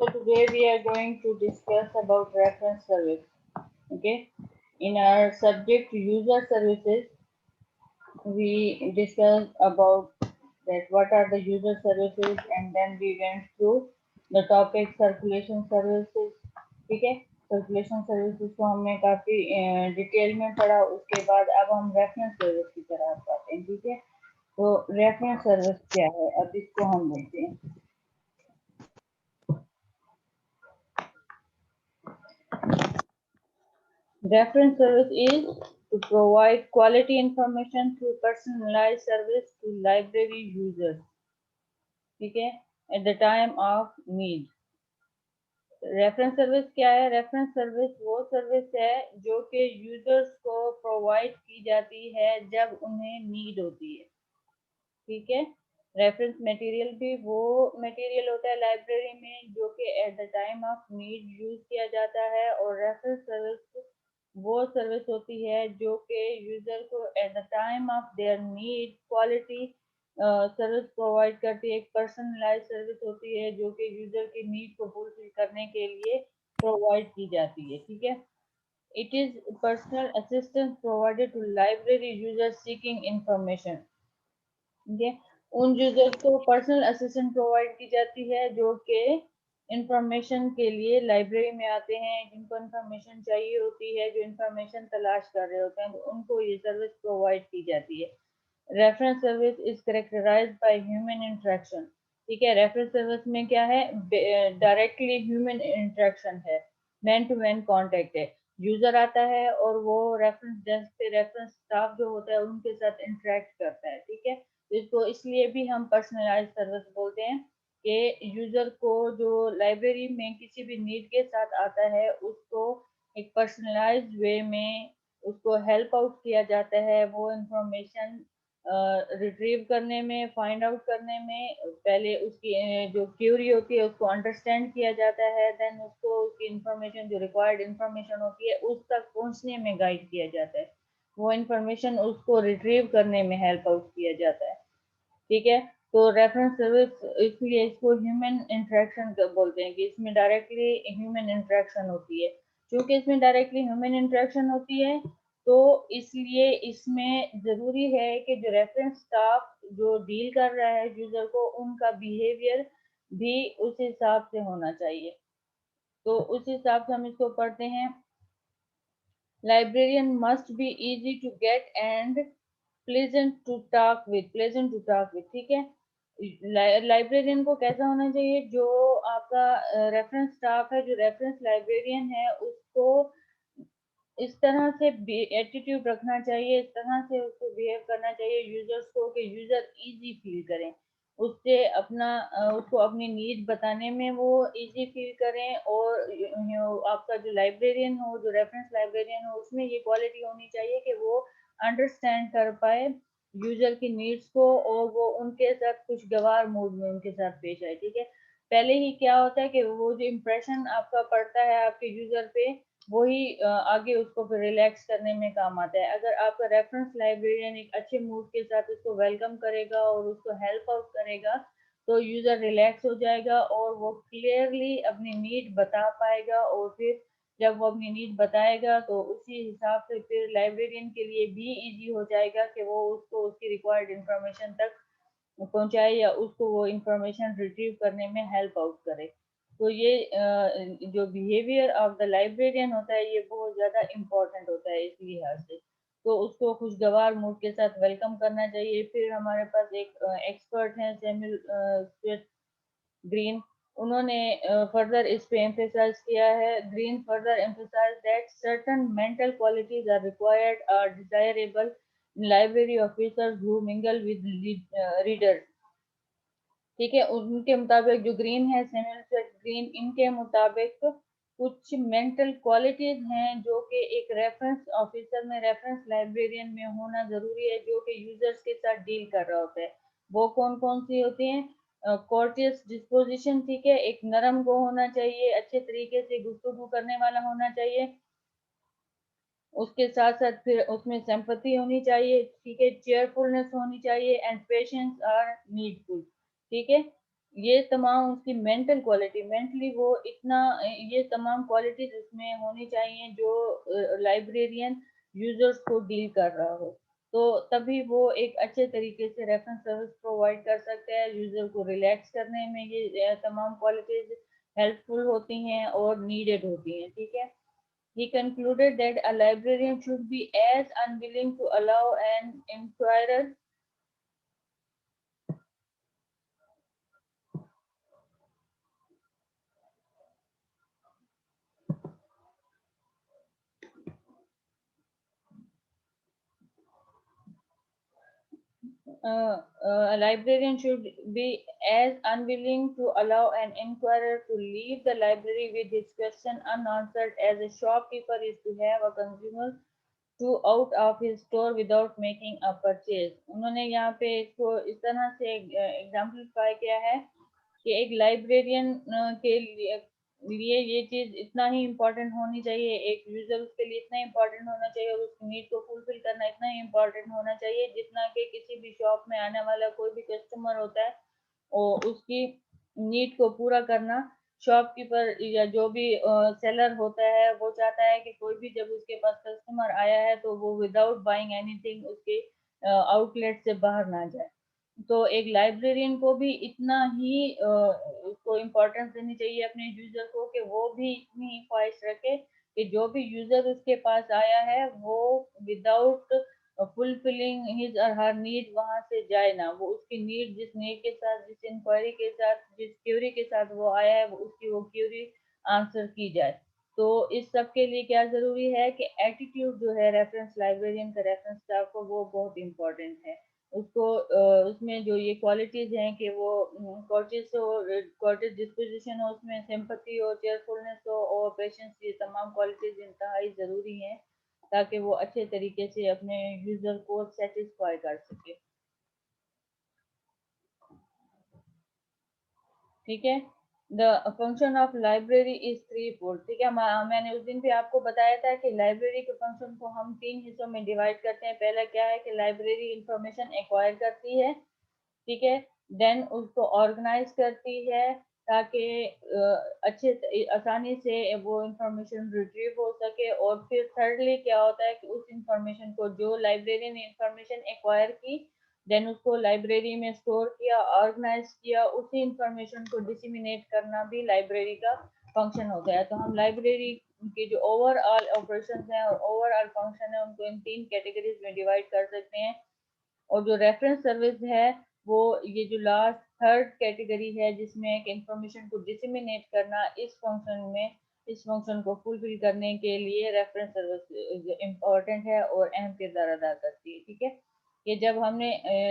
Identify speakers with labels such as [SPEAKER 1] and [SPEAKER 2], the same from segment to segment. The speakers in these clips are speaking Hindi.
[SPEAKER 1] So today we are going to discuss about reference service. Okay. In our subject user services, we discussed about that what are the user services, and then we went through the topic circulation services. ठीक है, सर्कुलेशन सर्विसेज को हमने काफी डिटेल में पढ़ा. उसके बाद अब हम रेफरेंस सर्विस की तरफ आते हैं. ठीक है, तो रेफरेंस सर्विस क्या है, अब इसको हम देखते हैं. Reference service is to provide quality information through personalized service to library users. ठीक है, at the time of need. Reference service क्या है? रेफरेंस सर्विस वो सर्विस है जो कि यूजर्स को प्रोवाइड की जाती है जब उन्हें नीड होती है. ठीक है, रेफरेंस मटेरियल भी वो मटेरियल होता है लाइब्रेरी में जो कि at the time of need use किया जाता है. और रेफरेंस सर्विस वो सर्विस होती है जो कि यूजर को at the time of their need quality service provide करती है. एक पर्सनलाइज सर्विस होती है जो कि यूजर की नीड को फुलफिल करने के लिए प्रोवाइड की जाती है. ठीक है, it is personal assistance provided to library user seeking information. ठीक है, उन यूजर्स को पर्सनल असिस्टेंट प्रोवाइड की जाती है जो कि इंफॉर्मेशन के लिए लाइब्रेरी में आते हैं, जिनको इंफॉर्मेशन चाहिए होती है, जो इंफॉर्मेशन तलाश कर रहे होते हैं, तो उनको ये सर्विस प्रोवाइड की जाती है. Reference service is characterised by human interaction. ठीक है, रेफरेंस सर्विस में क्या है? डायरेक्टली ह्यूमन इंटरेक्शन है, मैन टू मैन कांटेक्ट है. यूजर आता है और वो रेफरेंस डेस्क पे रेफरेंस स्टाफ जो होता है उनके साथ इंटरेक्ट करता है. ठीक है, इसको इसलिए भी हम पर्सनलाइज सर्विस बोलते हैं कि यूजर को जो लाइब्रेरी में किसी भी नीड के साथ आता है उसको एक पर्सनलाइज्ड वे में उसको हेल्प आउट किया जाता है. वो इंफॉर्मेशन रिट्रीव करने में, फाइंड आउट करने में, पहले उसकी जो क्यूरी होती है उसको अंडरस्टैंड किया जाता है, देन उसको उसकी इंफॉर्मेशन जो रिक्वायर्ड इंफॉर्मेशन होती है उस तक पहुंचने में गाइड किया जाता है. वो इंफॉर्मेशन उसको रिट्रीव करने में हेल्प आउट किया जाता है. ठीक है, तो रेफरेंस सर्विस इसलिए इसको ह्यूमन इंटरेक्शन बोलते हैं कि इसमें डायरेक्टली ह्यूमन इंटरेक्शन होती है. क्योंकि इसमें डायरेक्टली ह्यूमन इंटरेक्शन होती है तो इसलिए इसमें ज़रूरी है कि जो रेफरेंस स्टाफ जो डील कर रहा है यूज़र को, उनका बिहेवियर भी उस हिसाब से होना चाहिए. तो उस हिसाब से हम इसको पढ़ते हैं. Librarian must be easy to get and pleasant to talk with. ठीक है, लाइब्रेरियन को कैसा होना चाहिए? जो आपका रेफरेंस स्टाफ है, जो रेफरेंस लाइब्रेरियन है, उसको इस तरह से एटीट्यूड रखना चाहिए, इस तरह से उसको बिहेव करना चाहिए यूजर्स को कि यूजर इजी फील करें, उससे अपना उसको अपनी नीड बताने में वो इजी फील करें. और आपका जो लाइब्रेरियन हो, जो रेफरेंस लाइब्रेरियन हो, उसमें ये क्वालिटी होनी चाहिए कि वो अंडरस्टैंड कर पाए यूजर की नीड्स को और वो उनके साथ खुशगवार मूड में उनके साथ पेश आए. ठीक है, पहले ही क्या होता है कि वो जो इम्प्रेशन आपका पड़ता है आपके यूजर पे, वही आगे उसको फिर रिलैक्स करने में काम आता है. अगर आपका रेफरेंस लाइब्रेरियन एक अच्छे मूड के साथ उसको वेलकम करेगा और उसको हेल्प आउट करेगा तो यूजर रिलैक्स हो जाएगा और वो क्लियरली अपनी नीड बता पाएगा. और फिर जब वो अपनी नीड बताएगा तो उसी हिसाब से फिर लाइब्रेरियन के लिए भी इजी हो जाएगा कि वो उसको उसकी रिक्वायर्ड इंफॉर्मेशन तक पहुंचाए या उसको वो इंफॉर्मेशन रिट्रीव करने में हेल्प आउट करे. तो ये जो बिहेवियर ऑफ द लाइब्रेरियन होता है ये बहुत ज़्यादा इम्पोर्टेंट होता है इस लिहाज से. तो उसको खुशगवार मूड के साथ वेलकम करना चाहिए. फिर हमारे पास एक एक्सपर्ट हैं सैमुअल ग्रीन, उन्होंने फर्दर इस पे एम्फेसाइज किया है. Green further emphasise that certain mental qualities are required are desirable library officers who mingle with readers. ठीक है, उनके मुताबिक जो ग्रीन है, सैमुअल ग्रीन, इनके मुताबिक कुछ मेंटल क्वालिटीज हैं जो कि एक रेफरेंस ऑफिसर में, रेफरेंस लाइब्रेरियन में होना जरूरी है जो कि यूजर्स के साथ डील कर रहा होता है. वो कौन कौन सी होती हैं? Courteous disposition. ठीक है, एक नरम को होना चाहिए, अच्छे तरीके से गुफ्तगू करने वाला होना चाहिए. उसके साथ साथ फिर उसमें सिंपैथी होनी चाहिए. ठीक है, चेयरफुलनेस होनी चाहिए एंड पेशेंस आर नीडफुल. ठीक है, ये तमाम उसकी मेंटल क्वालिटी, मेंटली वो इतना, ये तमाम क्वालिटीज उसमें होनी चाहिए जो लाइब्रेरियन यूजर्स को डील कर रहा हो, तो तभी वो एक अच्छे तरीके से रेफरेंस सर्विस प्रोवाइड कर सकता है। यूजर को रिलैक्स करने में ये तमाम क्वालिटीज हेल्पफुल होती हैं और नीडेड होती हैं, ठीक है। He concluded that a librarian should be as unwilling to allow an inquirer a librarian should be as unwilling to allow an inquirer to leave the library with his question unanswered as a shopkeeper is to have a consumer to out of his store without making a purchase। उन्होंने यहाँ पे इसको इस तरह से एग्जाम्पलीफाई किया है कि एक लाइब्रेरियन के लिए ये चीज इतना ही इम्पोर्टेंट होनी चाहिए, एक यूजर उसके लिए इतना इम्पोर्टेंट होना चाहिए और उसकी नीड को फुलफिल करना इतना ही इम्पोर्टेंट होना चाहिए जितना कि किसी भी शॉप में आने वाला कोई भी कस्टमर होता है और उसकी नीड को पूरा करना शॉपकीपर या जो भी सेलर होता है वो चाहता है कि कोई भी जब उसके पास कस्टमर आया है तो वो विदाउट बाइंग एनीथिंग उसके आउटलेट से बाहर ना जाए। तो एक लाइब्रेरियन को भी इतना ही उसको इम्पोर्टेंस देनी चाहिए अपने यूजर को कि वो भी इतनी ही ख्वाहिश रखे कि जो भी यूजर उसके पास आया है वो विदाउट फुलफिलिंग हिज और हर नीड वहां से जाए ना, वो उसकी नीड जिस नीड के साथ, जिस इंक्वायरी के साथ, जिस क्यूरी के साथ वो आया है वो उसकी वो क्यूरी आंसर की जाए। तो इस सब के लिए क्या जरूरी है कि एटीट्यूड जो है रेफरेंस लाइब्रेरियन का, रेफरेंस स्टाफ को, वो बहुत इंपॉर्टेंट है। उसको उसमें जो ये क्वालिटीज हैं कि वो कोर्टिस हो, कोर्टिस डिस्पोजिशन हो, उसमें सिंपैथी हो, चेयरफुलनेस हो और पेशेंस, ये तमाम क्वालिटीज इंतहाई ज़रूरी हैं ताकि वो अच्छे तरीके से अपने यूज़र को सेटिस्फाई कर सके, ठीक है। The function of library is three fold, ठीक है। मैंने उस दिन भी आपको बताया था कि लाइब्रेरी के फंक्शन को हम तीन हिस्सों में डिवाइड करते हैं। पहला क्या है कि लाइब्रेरी इंफॉर्मेशन एक्वायर करती है, ठीक है। देन उसको ऑर्गेनाइज करती है ताकि अच्छे आसानी से वो इंफॉर्मेशन रिट्रीव हो सके, और फिर थर्डली क्या होता है कि उस इंफॉर्मेशन को जो लाइब्रेरी ने इंफॉर्मेशन एक्वायर की, देन उसको लाइब्रेरी में स्टोर किया, ऑर्गेनाइज किया, उसी इंफॉर्मेशन को डिसिमिनेट करना भी लाइब्रेरी का फंक्शन होता है। तो हम लाइब्रेरी के जो ओवरऑल ऑपरेशन हैं और ओवरऑल फंक्शन है उनको इन तीन कैटेगरीज में डिवाइड कर सकते हैं। और जो रेफरेंस सर्विस है वो ये जो लास्ट थर्ड कैटेगरी है जिसमें एक इंफॉर्मेशन को डिसिमिनेट करना, इस फंक्शन में इस फंक्शन को फुलफिल करने के लिए रेफरेंस सर्विस इम्पोर्टेंट है और अहम किरदार अदा करती है, ठीक है। ये जब हमने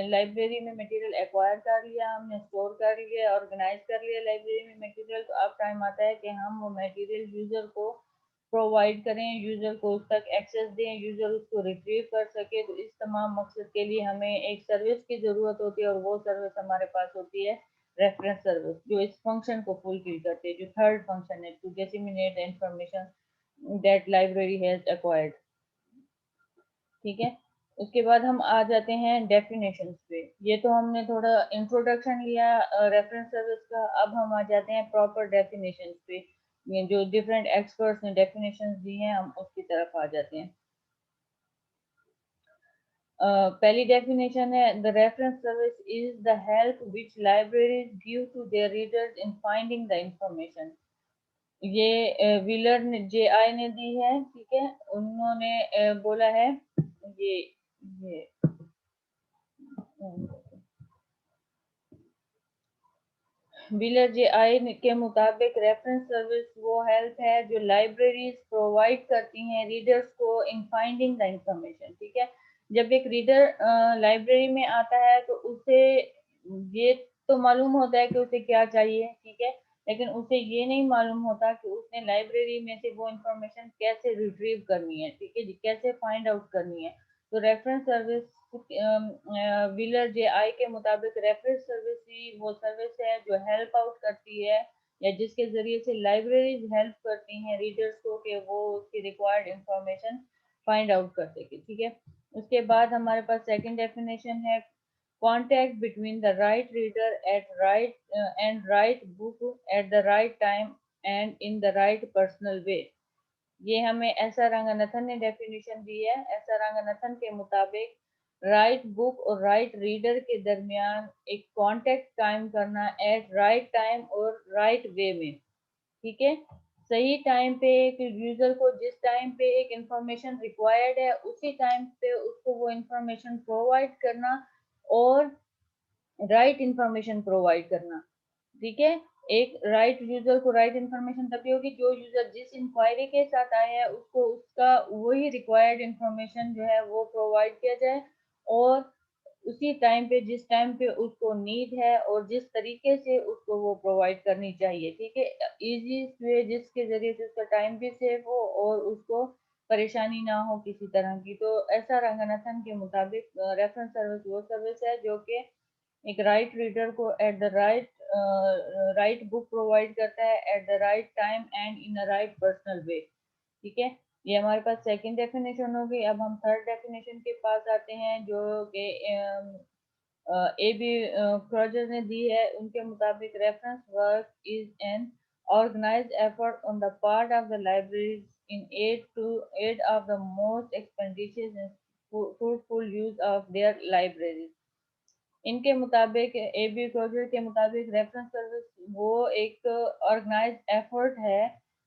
[SPEAKER 1] लाइब्रेरी में मटेरियल एक्वायर कर लिया, हमने स्टोर कर लिया, ऑर्गेनाइज कर लिया लाइब्रेरी में मटेरियल, तो अब टाइम आता है कि हम वो मटेरियल यूजर को प्रोवाइड करें, यूजर को उस तक एक्सेस दें, यूजर उसको रिट्रीव कर सके। तो इस तमाम मकसद के लिए हमें एक सर्विस की ज़रूरत होती है और वो सर्विस हमारे पास होती है रेफरेंस सर्विस, जो इस फंक्शन को फुलफिल करती है, जो थर्ड फंक्शन है, to disseminate the information that library has acquired, ठीक है। उसके बाद हम आ जाते हैं डेफिनेशंस पे। ये तो हमने थोड़ा इंट्रोडक्शन लिया रेफरेंस सर्विस का, अब हम आ जाते हैं प्रॉपर डेफिनेशंस पे। ये जो डिफरेंट एक्सपर्ट्स ने डेफिनेशंस दी हैं हम उसकी तरफ आ जाते हैं। पहली डेफिनेशन है, the reference service is the help which libraries give to their readers in finding the information. ये व्हीलर ने, जे आई ने दी है, ठीक है। उन्होंने बोला है ये व्हीलर जे आई के मुताबिक रेफरेंस सर्विस वो हेल्प है जो लाइब्रेरीज प्रोवाइड करती हैं रीडर्स को इन फाइंडिंग द इंफॉर्मेशन, ठीक है। जब एक रीडर लाइब्रेरी में आता है तो उसे ये तो मालूम होता है कि उसे क्या चाहिए, ठीक है, लेकिन उसे ये नहीं मालूम होता कि उसने लाइब्रेरी में से वो इंफॉर्मेशन कैसे रिट्रीव करनी है, ठीक है जी, कैसे फाइंड आउट करनी है। तो रेफरेंस सर्विस व्हीलर जे आई के मुताबिक रेफरेंस सर्विस ही वो सर्विस है जो हेल्प आउट करती है या जिसके जरिए से लाइब्रेरीज हेल्प करती हैं रीडर्स को कि वो उसकी रिक्वायर्ड इंफॉर्मेशन फाइंड आउट कर सके, ठीक है। उसके बाद हमारे पास सेकंड डेफिनेशन है, contact between the right reader at right and right book at the right time and in the right personal way. ये हमें एसआर रंगनाथन ने डेफिनेशन दी है। एसआर रंगनाथन के मुताबिक राइट बुक और राइट रीडर के दरमियान एक कांटेक्ट कायम करना एट राइट टाइम और राइट वे में, ठीक है। सही टाइम पे एक यूजर को जिस टाइम पे एक इंफॉर्मेशन रिक्वायर्ड है उसी टाइम पे उसको वो इंफॉर्मेशन प्रोवाइड करना और राइट इंफॉर्मेशन प्रोवाइड करना, ठीक है। एक राइट यूजर को राइट इंफॉर्मेशन तभी होगी जो यूजर जिस इंक्वायरी के साथ आया है उसको उसका वही रिक्वायर्ड इंफॉर्मेशन जो है वो प्रोवाइड किया जाए और उसी टाइम पे जिस टाइम पे उसको नीड है और जिस तरीके से उसको वो प्रोवाइड करनी चाहिए, ठीक है। इजी वे जिसके जरिए से उसका टाइम भी सेव हो और उसको परेशानी ना हो किसी तरह की। तो ऐसा रंगनाथन के मुताबिक रेफरेंस सर्विस वो सर्विस है जो कि एक राइट रीडर को at the right book provide करता है at the right time and in a right personal way, ठीक है। ये हमारे पास सेकंड डेफिनेशन हो गई। अब हम थर्ड डेफिनेशन के पास आते हैं जो कि ए बी क्रॉजर ने दी है। उनके मुताबिक reference work is an organized effort on the part of the libraries in aid of the most expeditious and fruitful use of their libraries। इनके मुताबिक ए बी क्लोजर के मुताबिक रेफरेंस सर्विस वो एक ऑर्गेनाइज एफर्ट है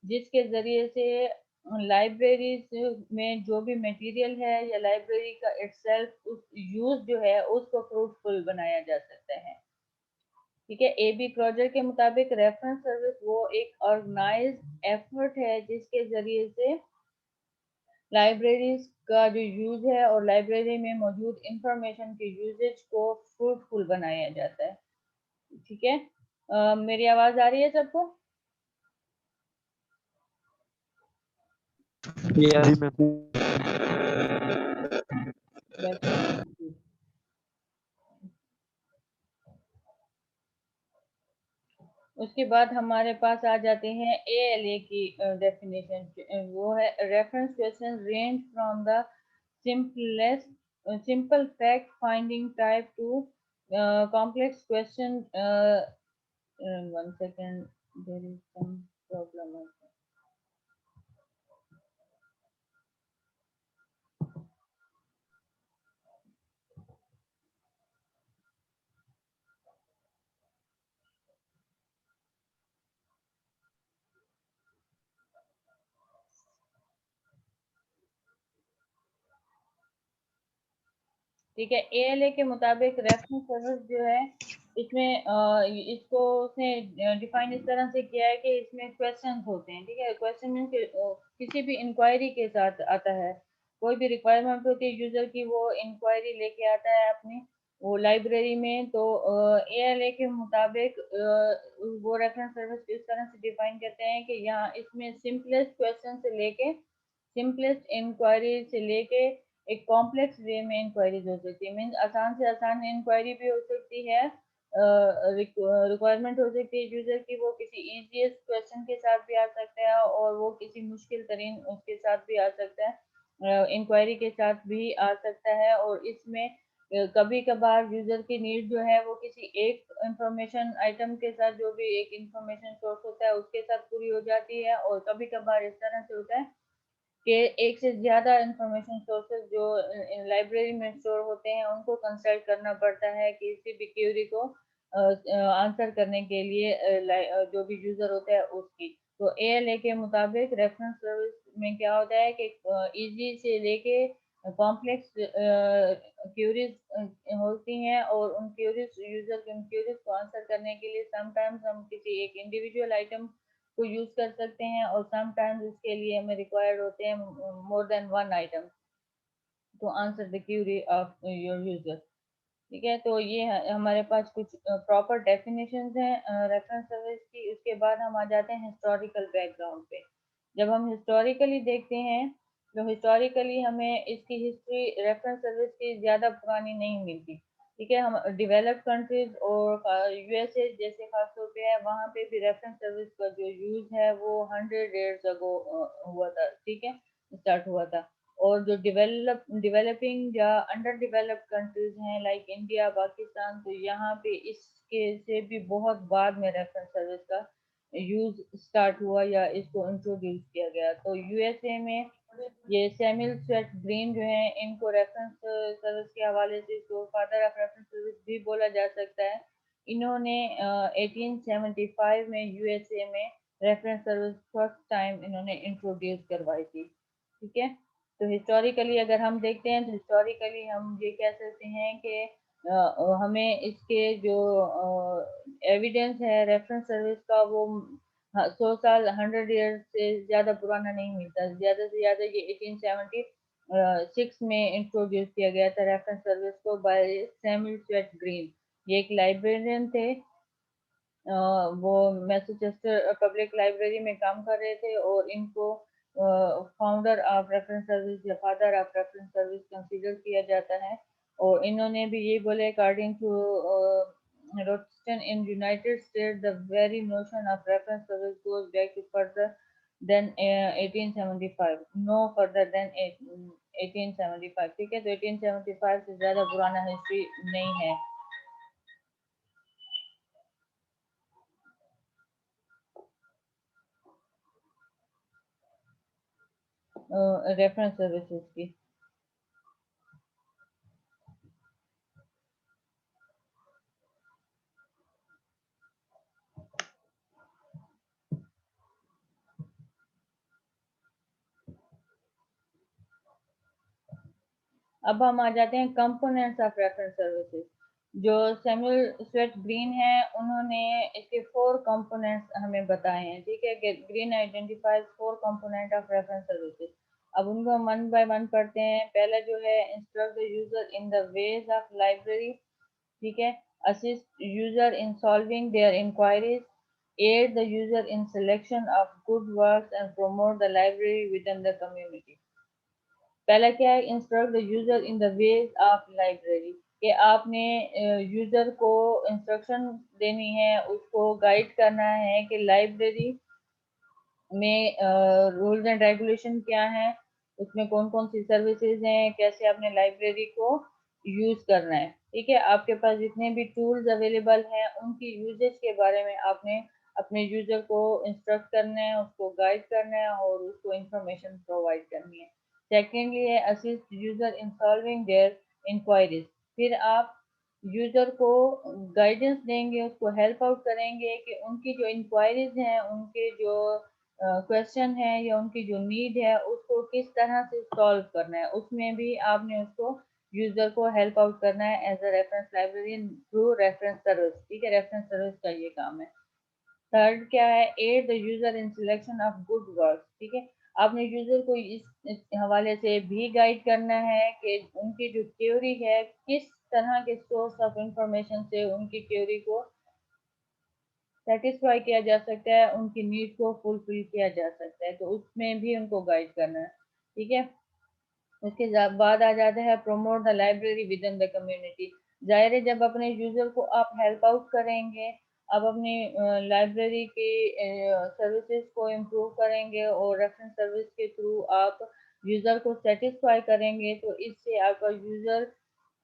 [SPEAKER 1] जिसके ज़रिए से लाइब्रेरीज में जो भी मटेरियल है या लाइब्रेरी का इटसेल्फ उस यूज जो है उसको फ्रूटफुल बनाया जा सकता है, ठीक है। ए बी क्लोजर के मुताबिक रेफरेंस सर्विस वो एक ऑर्गेनाइज एफर्ट है जिसके ज़रिए से लाइब्रेरीज का जो यूज है और लाइब्रेरी में मौजूद इंफॉर्मेशन के यूजेज को फ्रूटफुल बनाया जाता है, ठीक है। मेरी आवाज आ रही है सबको?
[SPEAKER 2] जी मैम।
[SPEAKER 1] उसके बाद हमारे पास आ जाते हैं ALA की डेफिनेशन। वो है reference question range from the simple fact finding type to complex question. One second, there is some problem. ठीक है, ALA के मुताबिक रेफरेंस सर्विस जो है इसमें इसको उसने डिफाइन इस तरह से किया है कि इसमें क्वेश्चंस होते हैं, ठीक है। क्वेश्चन मीन किसी भी इंक्वायरी के साथ आता है, कोई भी रिक्वायरमेंट होती है यूजर की, वो इंक्वायरी लेके आता है अपनी वो लाइब्रेरी में। तो ALA के मुताबिक वो रेफरेंस सर्विस इस तरह से डिफाइन करते हैं कि यहाँ इसमें सिंपलेस्ट क्वेश्चन से लेके सिंपलेस्ट इंक्वायरी से लेके एक कॉम्प्लेक्स वे में इंक्वायरीज हो सकती है। मीन्स आसान से आसान इंक्वायरी भी हो सकती है, रिक्वायरमेंट हो सकती है यूजर की, वो किसी इजीएस्ट क्वेश्चन के साथ भी आ सकता है और वो किसी मुश्किल तरीन उसके साथ भी आ सकता है, इंक्वायरी के साथ भी आ सकता है। और इसमें कभी कभार यूजर की नीड जो है वो किसी एक इंफॉर्मेशन आइटम के साथ, जो भी एक इंफॉर्मेशन सोर्स होता है उसके साथ पूरी हो जाती है, और कभी कभार इस तरह से होता है कि एक से ज़्यादा इंफॉर्मेशन सोर्सेज जो लाइब्रेरी में स्टोर होते हैं उनको कंसल्ट करना पड़ता है किसी भी क्वेरी को आंसर करने के लिए, जो भी यूज़र होता है उसकी। तो ALA के मुताबिक रेफरेंस सर्विस में क्या होता है कि इजी से लेके कॉम्प्लेक्स क्यूरीज होती हैं और उन क्यूरीज यूजर के उन क्यूरीज को आंसर करने के लिए समटाइम्स हम किसी एक इंडिविजुअल आइटम को यूज कर सकते हैं और समटाइम्स इसके लिए हमें रिक्वायर्ड होते हैं more than one item to answer the query of your user, ठीक है। तो ये हमारे पास कुछ प्रॉपर डेफिनेशंस हैं रेफरेंस सर्विस की। उसके बाद हम आ जाते हैं हिस्टोरिकल बैकग्राउंड पे। जब हम हिस्टोरिकली देखते हैं तो हिस्टोरिकली हमें इसकी हिस्ट्री रेफरेंस सर्विस की ज़्यादा पुरानी नहीं मिलती, ठीक है। हम डेवलप्ड कंट्रीज और USA जैसे खास तौर पे है वहाँ पे भी रेफरेंस सर्विस का जो यूज़ है वो 100 years अगो हुआ था, ठीक है, स्टार्ट हुआ था। और जो डेवलपिंग या अंडर डेवलप्ड कंट्रीज हैं लाइक इंडिया, पाकिस्तान, तो यहाँ पे इसके से भी बहुत बाद में रेफरेंस सर्विस का यूज स्टार्ट हुआ या इसको इंट्रोड्यूस किया गया। तो यूएसए में ये सैमुअल स्वेट ग्रीन जो है, इनको रेफरेंस सर्विस के हवाले से इसको फादर ऑफ रेफरेंस सर्विस भी बोला जा सकता है। इन्होंने 1875 में यूएसए में रेफरेंस सर्विस फर्स्ट टाइम इन्होंने इंट्रोड्यूस करवाई थी। ठीक है, तो हिस्टोरिकली अगर हम देखते हैं तो हिस्टोरिकली हम ये कह सकते हैं कि हमें इसके जो एविडेंस है रेफरेंस सर्विस का, वो 100 साल 100 ईयर से ज़्यादा पुराना नहीं मिलता। ज़्यादा से ज़्यादा ये 1876 में इंट्रोड्यूस किया गया था रेफरेंस सर्विस को बाय सैमुअल स्वेट ग्रीन। ये एक लाइब्रेरियन थे, वो मैसेचुसेट्स पब्लिक लाइब्रेरी में काम कर रहे थे और इनको फाउंडर ऑफ रेफरेंस सर्विस या father of reference service consider किया जाता है। और इन्होंने भी ये बोले, according to Rothstein in United States, the very notion of reference service goes back to further than 1875, no further than 1875। ठीक है, तो 1875 से ज़्यादा पुराना हिस्ट्री नहीं है रेफरेंस सर्विसेज की। अब हम आ जाते हैं कंपोनेंट्स ऑफ रेफरेंस सर्विसेज। जो सैमुअल स्वेट ग्रीन है, उन्होंने इसके 4 कंपोनेंट्स हमें बताए हैं। ठीक है, green identifies 4 component of reference services. अब उनको हम वन बाय वन पढ़ते हैं। पहला जो है, instruct the user in the ways of library. ठीक है, assist user in solving their inquiries, aid the user in selection of good works and promote the library within the community। पहला क्या है, instruct the user in the ways of library, कि आपने यूजर को इंस्ट्रक्शन देनी है, उसको गाइड करना है कि लाइब्रेरी में रूल्स एंड रेगुलेशन क्या हैं, उसमें कौन कौन सी सर्विसेज हैं, कैसे आपने लाइब्रेरी को यूज करना है। ठीक है, आपके पास जितने भी टूल्स अवेलेबल हैं उनकी यूजेज के बारे में आपने अपने यूजर को इंस्ट्रक्ट करना है, उसको गाइड करना है और उसको इंफॉर्मेशन प्रोवाइड करनी है। सेकेंडली है, assist user in solving their inquiries. फिर आप यूजर को गाइडेंस देंगे, उसको हेल्प आउट करेंगे कि उनकी जो इंक्वायरीज हैं, उनके जो क्वेश्चन है या उनकी जो नीड है, उसको किस तरह से सॉल्व करना है। उसमें भी आपने उसको यूजर को हेल्प आउट करना है as a reference librarian through reference service. ठीक है, रेफरेंस सर्विस का ये काम है। थर्ड क्या है, aid the user in selection of good work. ठीक है, आपने यूजर को इस हवाले से भी गाइड करना है कि उनकी जो थ्योरी है, किस तरह के सोर्स ऑफ इंफॉर्मेशन से उनकी थ्योरी को सेटिस्फाई किया जा सकता है, उनकी नीड को फुलफिल किया जा सकता है, तो उसमें भी उनको गाइड करना है। ठीक है, उसके बाद आ जाता है promote the library with in the community. जाहिर है, जब अपने यूजर को आप हेल्प आउट करेंगे, आप अपनी लाइब्रेरी की सर्विसेज को इम्प्रूव करेंगे और रेफरेंस सर्विस के थ्रू आप यूजर को सेटिस्फाई करेंगे, तो इससे आपका यूजर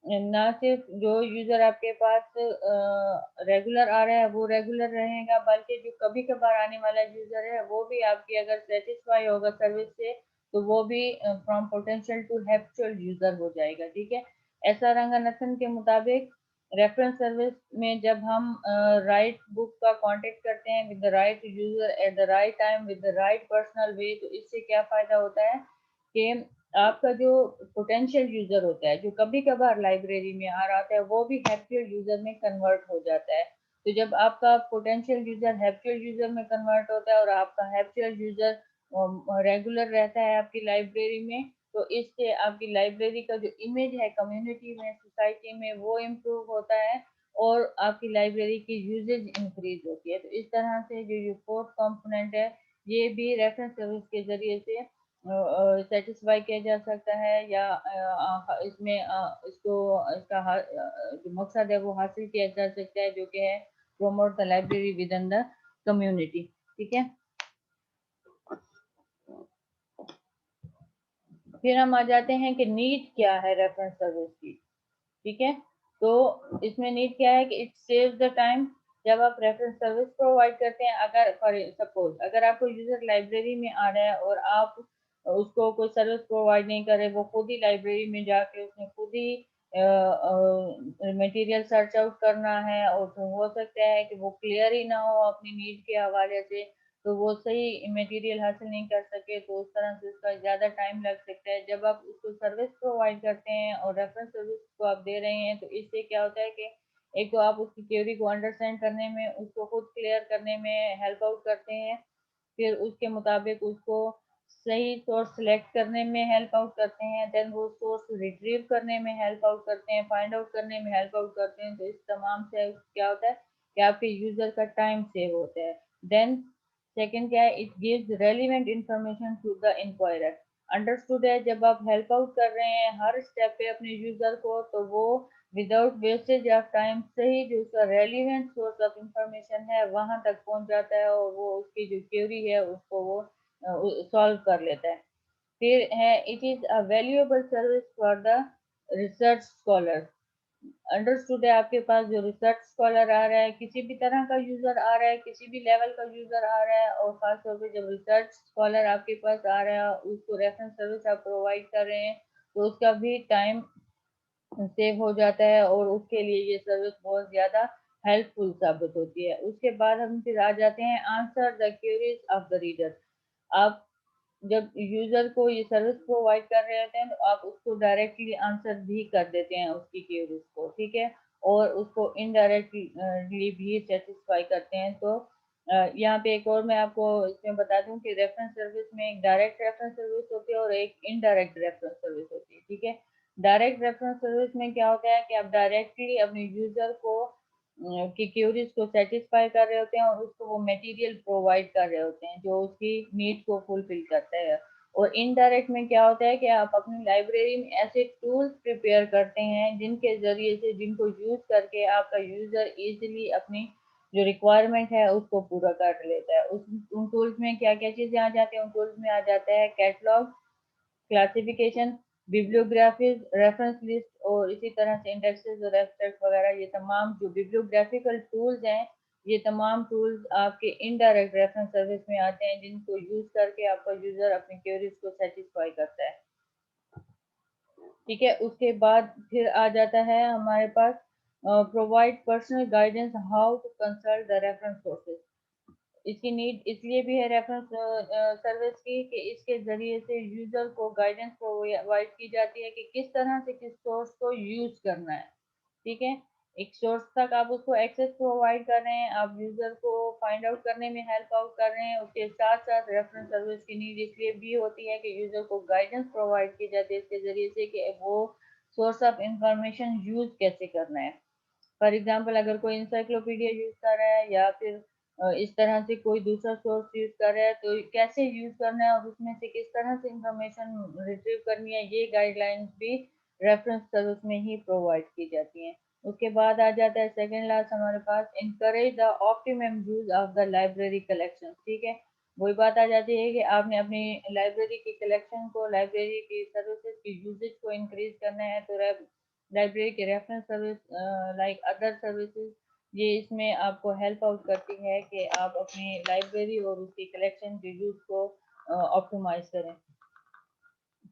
[SPEAKER 1] ना सिर्फ जो यूजर आपके पास रेगुलर आ रहा है वो रेगुलर रहेगा, बल्कि जो कभी कभार आने वाला यूजर है वो भी आपकी अगर सेटिस्फाई होगा सर्विस से, तो वो भी from potential to habitual user हो जाएगा। ठीक है, ऐसा रंगनाथन के मुताबिक रेफरेंस सर्विस में जब हम राइट बुक का कांटेक्ट करते हैं with the right user at the right time with the right personal way, तो इससे क्या फायदा होता है कि आपका जो पोटेंशियल यूजर होता है, जो कभी कभार लाइब्रेरी में आ रहा है, वो भी हैप्पियर यूजर में कन्वर्ट हो जाता है। तो जब आपका पोटेंशियल यूजर हैप्पियर यूजर में कन्वर्ट होता है और आपका हैप्पियर यूजर रेगुलर रहता है आपकी लाइब्रेरी में, तो इससे आपकी लाइब्रेरी का जो इमेज है कम्युनिटी में, सोसाइटी में, वो इम्प्रूव होता है और आपकी लाइब्रेरी की यूजेज इंक्रीज होती है। तो इस तरह से जो फोर्थ कंपोनेंट है, ये भी रेफरेंस सर्विस के जरिए से सेटिस्फाई किया जा सकता है, या इसमें इसको इसका जो मकसद है वो हासिल किया जा सकता है, जो कि है promote the library with in the community. ठीक है, फिर हम आ जाते हैं कि नीड क्या है रेफरेंस सर्विस की। ठीक है, तो इसमें नीड क्या है कि इट सेव्स द टाइम। जब आप रेफरेंस सर्विस प्रोवाइड करते हैं, अगर फॉर सपोज अगर आपको यूजर लाइब्रेरी में आ रहा है और आप उसको कोई सर्विस प्रोवाइड नहीं कर रहे, वो खुद ही लाइब्रेरी में जाके उसने खुद ही मटेरियल सर्च आउट करना है, और तो हो सकता है कि वो क्लियर ही ना हो अपनी नीड के हवाले से, तो वो सही मटेरियल हासिल नहीं कर सके, तो उस तरह से उसका ज़्यादा टाइम लग सकता है। जब आप उसको सर्विस प्रोवाइड करते हैं और रेफरेंस सर्विस को आप दे रहे हैं, तो इससे क्या होता है कि एक तो आप उसकी क्वेरी को अंडरस्टैंड करने में, उसको खुद क्लियर करने में हेल्प आउट करते हैं, फिर उसके मुताबिक उसको सही सोर्स सेलेक्ट करने में हेल्प आउट करते हैं, देन वो सोर्स रिट्रीव करने में हेल्प आउट करते हैं, फाइंड आउट करने में हेल्प आउट करते हैं। तो इस तमाम से क्या होता है कि आपके यूजर का टाइम सेव होता है। देन सेकंड क्या है, it gives relevant information to the inquirer. Understood है, जब आप हेल्प आउट कर रहे हैं हर स्टेप पे अपने यूजर को, तो वो विदाउट वेस्टेज ऑफ टाइम सही जो उसका रेलिवेंट सोर्स ऑफ इंफॉर्मेशन है वहां तक पहुंच जाता है, और वो उसकी जो क्वेरी है उसको वो सॉल्व कर लेता है। फिर है, it is a valuable service for the research scholar. Understood है, आपके पास जो रिसर्च स्कॉलर आ रहा है, किसी भी तरह का यूजर आ रहा है, किसी भी लेवल का यूजर आ रहा है, और खासतौर पे जब रिसर्च स्कॉलर आपके पास आ रहा है, उसको रेफरेंस सर्विस आप प्रोवाइड कर रहे हैं, तो उसका भी टाइम सेव हो जाता है, और उसके लिए ये सर्विस बहुत ज़्यादा हेल्पफुल साबित होती है। उसके बाद हम फिर आ जाते हैं answer the queries of the reader. आप जब यूजर को ये सर्विस प्रोवाइड कर रहे होते हैं, तो आप उसको डायरेक्टली आंसर भी कर देते हैं उसकी क्वेरीज को, ठीक है, और उसको इनडायरेक्टली भी सेटिस्फाई करते हैं। तो यहाँ पे एक और मैं आपको इसमें बता दूं कि रेफरेंस सर्विस में एक डायरेक्ट रेफरेंस सर्विस होती है और एक इनडायरेक्ट रेफरेंस सर्विस होती है। ठीक है, डायरेक्ट रेफरेंस सर्विस में क्या होता है कि आप डायरेक्टली अपने यूजर को की क्यूरीज को सेटिस्फाई कर रहे होते हैं, और उसको वो मटेरियल प्रोवाइड कर रहे होते हैं जो उसकी नीड को फुलफिल करता है। और इनडायरेक्ट में क्या होता है कि आप अपनी लाइब्रेरी में ऐसे टूल्स प्रिपेयर करते हैं जिनके जरिए से, जिनको यूज करके आपका यूजर इजीली अपनी जो रिक्वायरमेंट है उसको पूरा कर लेता है। उस उन टूल्स में क्या क्या चीजें आ जाती हैं, उन टूल्स में आ जाता है catalogue, classification, bibliographies, reference list, और इसी तरह से इंडेक्सेस और एब्स्ट्रैक्ट वगैरह। ये तमाम जो बिब्लियोग्राफिकल टूल्स हैं, ये तमाम टूल्स आपके इनडायरेक्ट रेफरेंस सर्विस में आते हैं, जिनको यूज करके आपका यूजर अपनी क्वेरीज को सेटिस्फाई करता है। ठीक है, उसके बाद फिर आ जाता है हमारे पास provide personal guidance how to consult the reference sources. इसकी नीड इसलिए भी है रेफरेंस सर्विस की कि इसके जरिए से यूजर को गाइडेंस प्रोवाइड की जाती है कि किस तरह से किस सोर्स को यूज करना है। ठीक है, एक सोर्स तक आप उसको एक्सेस प्रोवाइड कर रहे हैं, आप यूजर को फाइंड आउट करने में हेल्प आउट कर रहे हैं। उसके साथ साथ रेफरेंस सर्विस की नीड इसलिए भी होती है कि यूजर को गाइडेंस प्रोवाइड की जाती है इसके जरिए से कि वो सोर्स ऑफ इंफॉर्मेशन यूज कैसे करना है। फॉर एग्जाम्पल, अगर कोई इंसाइक्लोपीडिया यूज कर रहा है या फिर इस तरह से कोई दूसरा सोर्स यूज कर रहा है, तो कैसे यूज करना है और उसमें से किस तरह से इंफॉर्मेशन रिट्रीव करनी है, ये गाइडलाइंस भी रेफरेंस सर्विस में ही प्रोवाइड की जाती हैं। उसके बाद आ जाता है सेकंड लास्ट हमारे पास, encourage the optimum use of the library collection. ठीक है, वही बात आ जाती है कि आपने अपनी लाइब्रेरी की कलेक्शन को, लाइब्रेरी की सर्विसेज की यूजेज को इंक्रीज करना है, तो लाइब्रेरी की reference service like other services, ये इसमें आपको हेल्प आउट करती है कि आप अपनी लाइब्रेरी और उसकी कलेक्शन के यूज को ऑप्टिमाइज करें।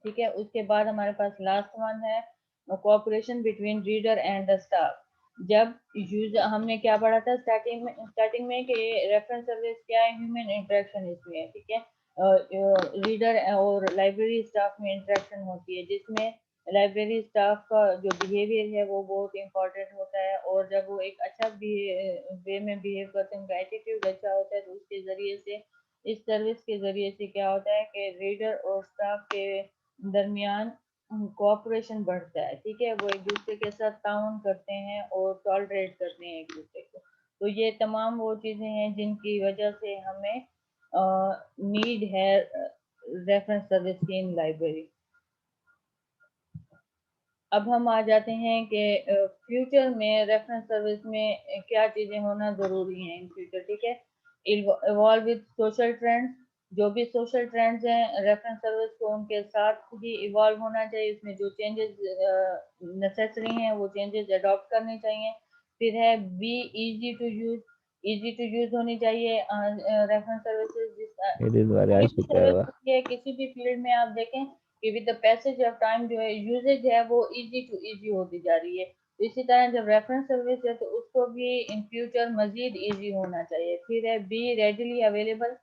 [SPEAKER 1] ठीक है, उसके बाद हमारे पास लास्ट वन है cooperation between reader and the staff. जब यूज हमने क्या पढ़ा था स्टार्टिंग में कि रेफरेंस सर्विस क्या है, ह्यूमन इंटरेक्शन इसमें है। ठीक है, रीडर और लाइब्रेरी स्टाफ में इंटरेक्शन होती है, जिसमें लाइब्रेरी स्टाफ का जो बिहेवियर है वो बहुत इंपॉर्टेंट होता है, और जब वो एक अच्छा वे में बिहेव करते हैं, उनका एटीट्यूड अच्छा होता है, तो उसके ज़रिए से, इस सर्विस के ज़रिए से क्या होता है कि रीडर और स्टाफ के दरमियान कोऑपरेशन बढ़ता है। ठीक है, वो एक दूसरे के साथ ताउन करते हैं और टॉलरेट करते हैं एक दूसरे को। तो ये तमाम वो चीज़ें हैं जिनकी वजह से हमें नीड है रेफरेंस सर्विस की इन लाइब्रेरी। अब हम आ जाते हैं कि फ्यूचर में रेफरेंस सर्विस में क्या चीज़ें होना ज़रूरी हैं इन फ्यूचर। ठीक है, इवॉल्व विद सोशल ट्रेंड्स, जो भी सोशल ट्रेंड्स हैं रेफरेंस सर्विस को उनके साथ ही इवॉल्व होना चाहिए, उसमें जो चेंजेस नेसेसरी हैं वो चेंजेस अडॉप्ट करने चाहिए। फिर है be easy to use, easy to use होनी चाहिए reference services.
[SPEAKER 2] It is very
[SPEAKER 1] कोई भी सर्विस
[SPEAKER 2] आइस
[SPEAKER 1] होती है किसी भी फील्ड में आप देखें कि with the passage of time जो है यूजेज है वो इजी टू इजी होती जा रही है। तो इसी तरह जब रेफरेंस सर्विस है तो उसको भी इन फ्यूचर मजीद इजी होना चाहिए। फिर है बी रेडिली अवेलेबल,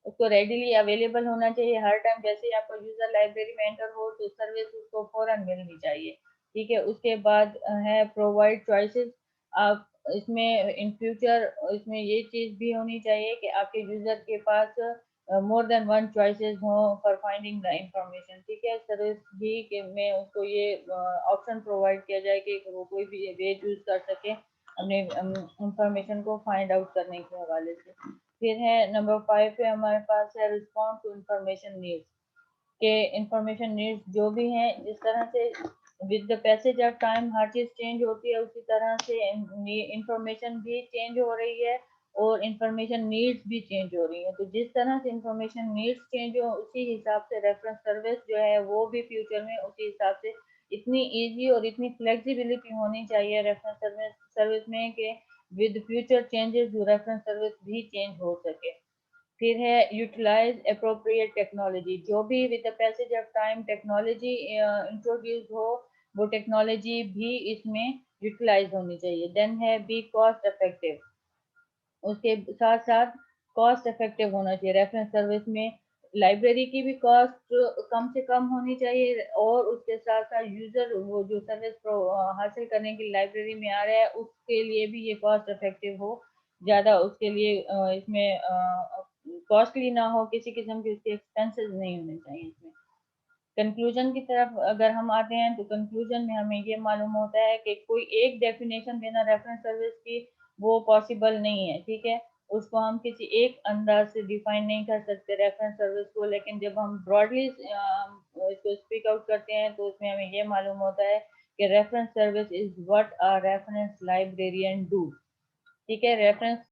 [SPEAKER 1] उसको रेडिली अवेलेबल होना चाहिए हर टाइम, जैसे ही आपको यूजर लाइब्रेरी में एंटर हो तो सर्विस उसको फौरन मिलनी चाहिए। ठीक है, उसके बाद है प्रोवाइड चॉइसेस। आप इसमें इन फ्यूचर इसमें ये चीज़ भी होनी चाहिए कि आपके यूजर के पास मोर देन वन चॉइसेस हो फॉर फाइंडिंग द इंफॉर्मेशन। ठीक है, सर्विस भी कि में उसको ये ऑप्शन प्रोवाइड किया जाए कि वो कोई भी वे यूज कर सके अपने इंफॉर्मेशन को फाइंड आउट करने के हवाले से। फिर है नंबर 5 पे हमारे पास है रिस्पॉन्ड टू इंफॉर्मेशन नीड्स, के इंफॉर्मेशन नीड्स जो भी हैं जिस तरह से with the passage of time her cheese change होती है उसी तरह से इंफॉर्मेशन भी चेंज हो रही है और इंफॉर्मेशन नीड्स भी चेंज हो रही है। तो जिस तरह से इंफॉर्मेशन नीड्स चेंज हो उसी हिसाब से रेफरेंस सर्विस जो है वो भी फ्यूचर में उसी हिसाब से इतनी इजी और इतनी फ्लेक्सिबिलिटी होनी चाहिए रेफरेंस सर्विस में कि विद फ्यूचर चेंजेस जो रेफरेंस सर्विस भी चेंज हो सके। फिर है यूटिलाइज अप्रोप्रिएट टेक्नोलॉजी, जो भी with the passage of time technology introduce हो वो टेक्नोलॉजी भी इसमें यूटिलाइज होनी चाहिए। देन है बी कॉस्ट इफेक्टिव, उसके साथ साथ कॉस्ट इफेक्टिव होना चाहिए रेफरेंस सर्विस में। लाइब्रेरी की भी कॉस्ट कम से कम होनी चाहिए और उसके साथ साथ यूजर वो जो सर्विस हासिल करने की लाइब्रेरी में आ रहा है उसके लिए भी ये कॉस्ट इफेक्टिव हो, ज़्यादा उसके लिए इसमें कॉस्टली ना हो, किसी किस्म के उसके एक्सपेंसेस नहीं होने चाहिए इसमें। कंक्लूजन की तरफ अगर हम आते हैं तो कंक्लूजन में हमें ये मालूम होता है कि कोई एक डेफिनेशन देना रेफरेंस सर्विस की वो पॉसिबल नहीं है। ठीक है, उसको हम किसी एक अंदाज से डिफाइन नहीं कर सकते रेफरेंस सर्विस को, लेकिन जब हम ब्रॉडली इसको स्पीक आउट करते हैं तो उसमें हमें ये मालूम होता है कि reference service is what a reference librarian do. ठीक है, रेफरेंस